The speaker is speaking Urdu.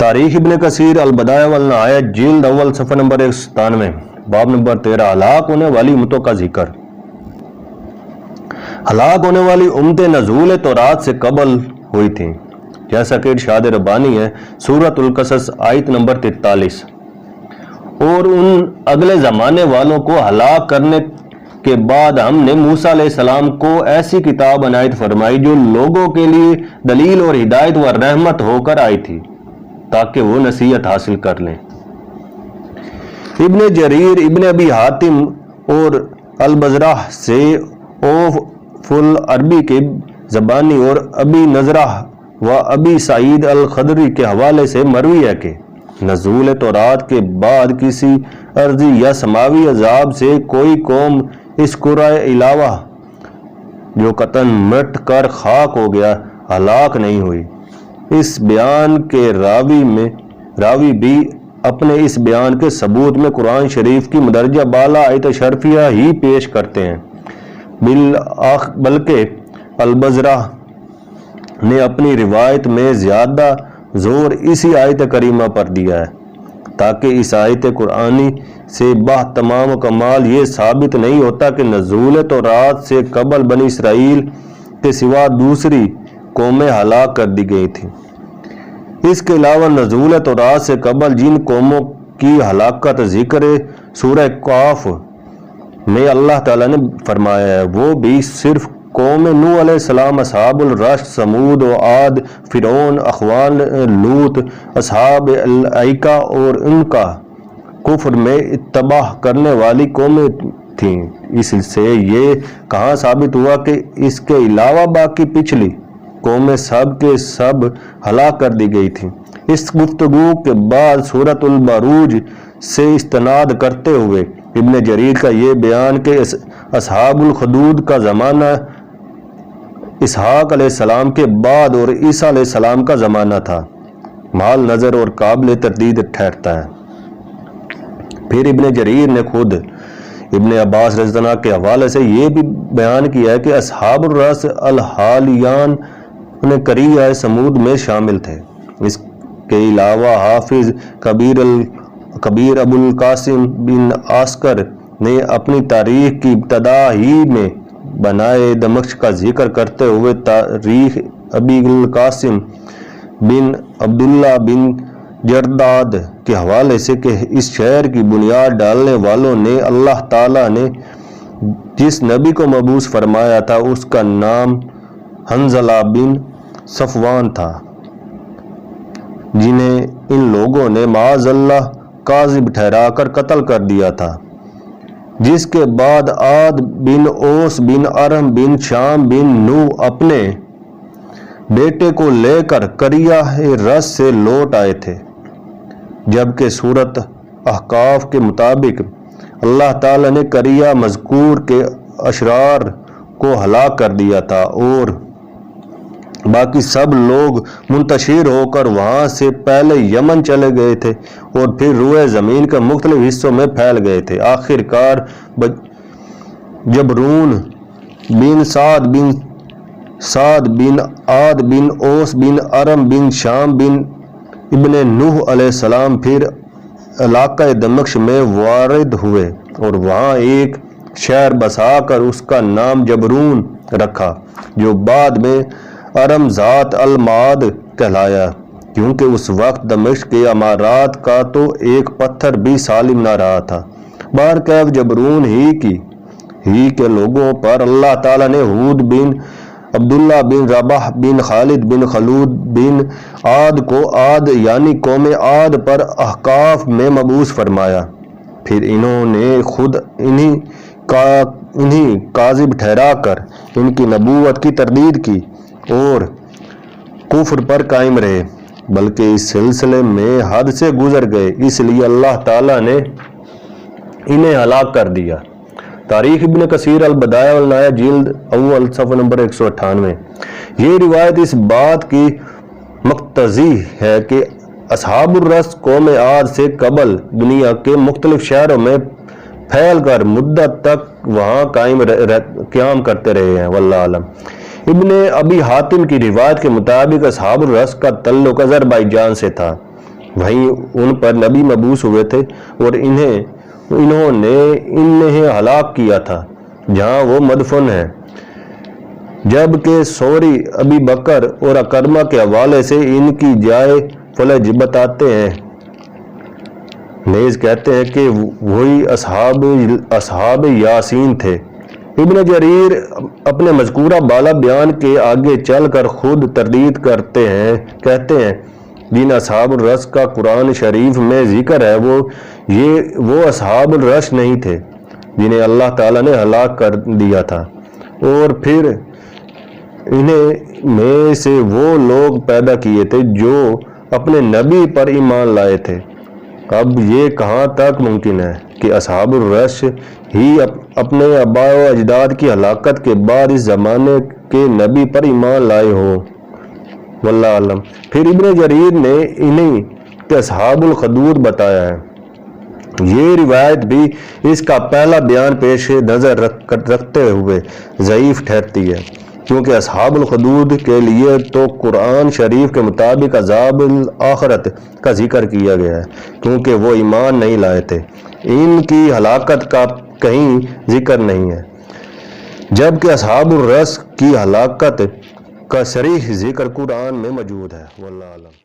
تاریخ ابن کثیر البدایہ والنہایہ جلد اول صفحہ نمبر 197 باب نمبر 13 ہلاک ہونے والی امتوں کا ذکر۔ ہلاک ہونے والی امتیں نزول تورات سے قبل ہوئی تھیں، جیسا کہ ارشاد ربانی ہے سورۃ القصص آیت نمبر 43۔ اور ان اگلے زمانے والوں کو ہلاک کرنے کے بعد ہم نے موسیٰ علیہ السلام کو ایسی کتاب عنایت فرمائی جو لوگوں کے لیے دلیل اور ہدایت و رحمت ہو کر آئی تھی تاکہ وہ نصیحت حاصل کر لیں۔ ابن جریر، ابن ابی حاتم اور البزرہ سے اوف العربی کے زبانی اور ابی نظرہ و ابی سعید الخدری کے حوالے سے مروی ہے کہ نزول تورات کے بعد کسی ارضی یا سماوی عذاب سے کوئی قوم اس قرآن علاوہ جو قطعاً مٹ کر خاک ہو گیا ہلاک نہیں ہوئی۔ اس بیان کے راوی بھی اپنے اس بیان کے ثبوت میں قرآن شریف کی مدرجہ بالا آیت شرفیہ ہی پیش کرتے ہیں، بلکہ البزرہ نے اپنی روایت میں زیادہ زور اسی آیت کریمہ پر دیا ہے تاکہ اس آیت قرآنی سے تمام کمال یہ ثابت نہیں ہوتا کہ نزول تورات سے قبل بنی اسرائیل کے سوا دوسری قومیں ہلاک کر دی گئی تھیں۔ اس کے علاوہ نزول تورات سے قبل جن قوموں کی ہلاکت ذکر سورہ کاف میں اللہ تعالیٰ نے فرمایا ہے وہ بھی صرف قوم نوح علیہ السلام، اصحاب الرس، سمود و عاد، فرعون، اخوان لوط، اصحاب الایکہ اور ان کا کفر میں اتباع کرنے والی قومیں تھیں۔ اس سے یہ کہاں ثابت ہوا کہ اس کے علاوہ باقی پچھلی قومیں سب کے سب ہلاک کر دی گئی تھیں۔ اس گفتگو کے بعد سورۃ البروج سے استناد کرتے ہوئے ابن جریر کا یہ بیان کہ اصحاب الخدود کا زمانہ اسحاق علیہ السلام کے بعد اور عیسیٰ علیہ السلام کا زمانہ تھا محل نظر اور قابل تردید ٹھہرتا ہے۔ پھر ابن جریر نے خود ابن عباس رضی اللہ عنہ کے حوالے سے یہ بھی بیان کیا ہے کہ اصحاب الرس الحالیان قریہ سمود میں شامل تھے۔ اس کے علاوہ حافظ کبیر ابو القاسم بن عسکر نے اپنی تاریخ کی ابتدا ہی میں بنائے دمشق کا ذکر کرتے ہوئے تاریخ ابی القاسم بن عبداللہ بن جرداد کے حوالے سے کہ اس شہر کی بنیاد ڈالنے والوں نے اللہ تعالیٰ نے جس نبی کو مبعوث فرمایا تھا اس کا نام حنظلہ بن صفوان تھا، جنہیں ان لوگوں نے معاذ اللہ کاذب ٹھہرا کر قتل کر دیا تھا، جس کے بعد عاد بن اوس بن ارم بن شام بن نو اپنے بیٹے کو لے کر قریہ رس سے لوٹ آئے تھے، جبکہ سورۃ احقاف کے مطابق اللہ تعالیٰ نے قریہ مذکور کے اشرار کو ہلاک کر دیا تھا اور باقی سب لوگ منتشر ہو کر وہاں سے پہلے یمن چلے گئے تھے اور پھر روئے زمین کے مختلف حصوں میں پھیل گئے تھے۔ آخر کار جبرون بن سعد بن عاد بن اوس بن ارم بن شام بن ابن نوح علیہ السلام پھر علاقہ دمشق میں وارد ہوئے اور وہاں ایک شہر بسا کر اس کا نام جبرون رکھا، جو بعد میں ارم ذات المعاد کہلایا، کیونکہ اس وقت دمشق کے عمارات کا تو ایک پتھر بھی سالم نہ رہا تھا۔ بہرکیف جبرون ہی کے لوگوں پر اللہ تعالیٰ نے ہود بن عبداللہ بن رباح بن خالد بن خلود بن عاد کو عاد یعنی قوم عاد پر احقاف میں مبعوث فرمایا۔ پھر انہوں نے خود انہیں کاذب ٹھہرا کر ان کی نبوت کی تردید کی اور کفر پر قائم رہے، بلکہ اس سلسلے میں حد سے گزر گئے، اس لیے اللہ تعالیٰ نے انہیں ہلاک کر دیا۔ تاریخ ابن کثیر البدایہ والنہایہ جلد اول صفحہ نمبر 198۔ یہ روایت اس بات کی مقتضی ہے کہ اصحاب الرس قوم عاد سے قبل دنیا کے مختلف شہروں میں پھیل کر مدت تک وہاں قیام کرتے رہے ہیں، واللہ اعلم۔ ابن ابی حاتم کی روایت کے مطابق اصحاب الرس کا تعلق اذربائیجان سے تھا، وہیں ان پر نبی مبعوث ہوئے تھے اور انہوں نے انہیں ہلاک کیا تھا جہاں وہ مدفن ہیں، جبکہ سوری ابی بکر اور اکرمہ کے حوالے سے ان کی جائے فلج بتاتے ہیں، نیز کہتے ہیں کہ وہی اصحاب یاسین تھے۔ ابن جریر اپنے مذکورہ بالا بیان کے آگے چل کر خود تردید کرتے ہیں، کہتے ہیں جن اصحاب الرس کا قرآن شریف میں ذکر ہے وہ اصحاب الرس نہیں تھے جنہیں اللہ تعالیٰ نے ہلاک کر دیا تھا، اور پھر انہیں میں سے وہ لوگ پیدا کیے تھے جو اپنے نبی پر ایمان لائے تھے۔ اب یہ کہاں تک ممکن ہے کہ اصحاب الرس ہی اپنے آباء و اجداد کی ہلاکت کے بعد اس زمانے کے نبی پر ایمان لائے ہوں؟ واللہ اعلم۔ پھر ابن جریر نے انہیں کہ اصحاب الخدود بتایا ہے۔ یہ روایت بھی اس کا پہلا بیان پیش نظر رکھتے ہوئے ضعیف ٹھہرتی ہے، کیونکہ اصحاب الخدود کے لیے تو قرآن شریف کے مطابق عذاب الآخرت کا ذکر کیا گیا ہے، کیونکہ وہ ایمان نہیں لائے تھے۔ ان کی ہلاکت کا کہیں ذکر نہیں ہے، جبکہ اصحاب الرس کی ہلاکت کا صریح ذکر قرآن میں موجود ہے۔ واللہ اعلم۔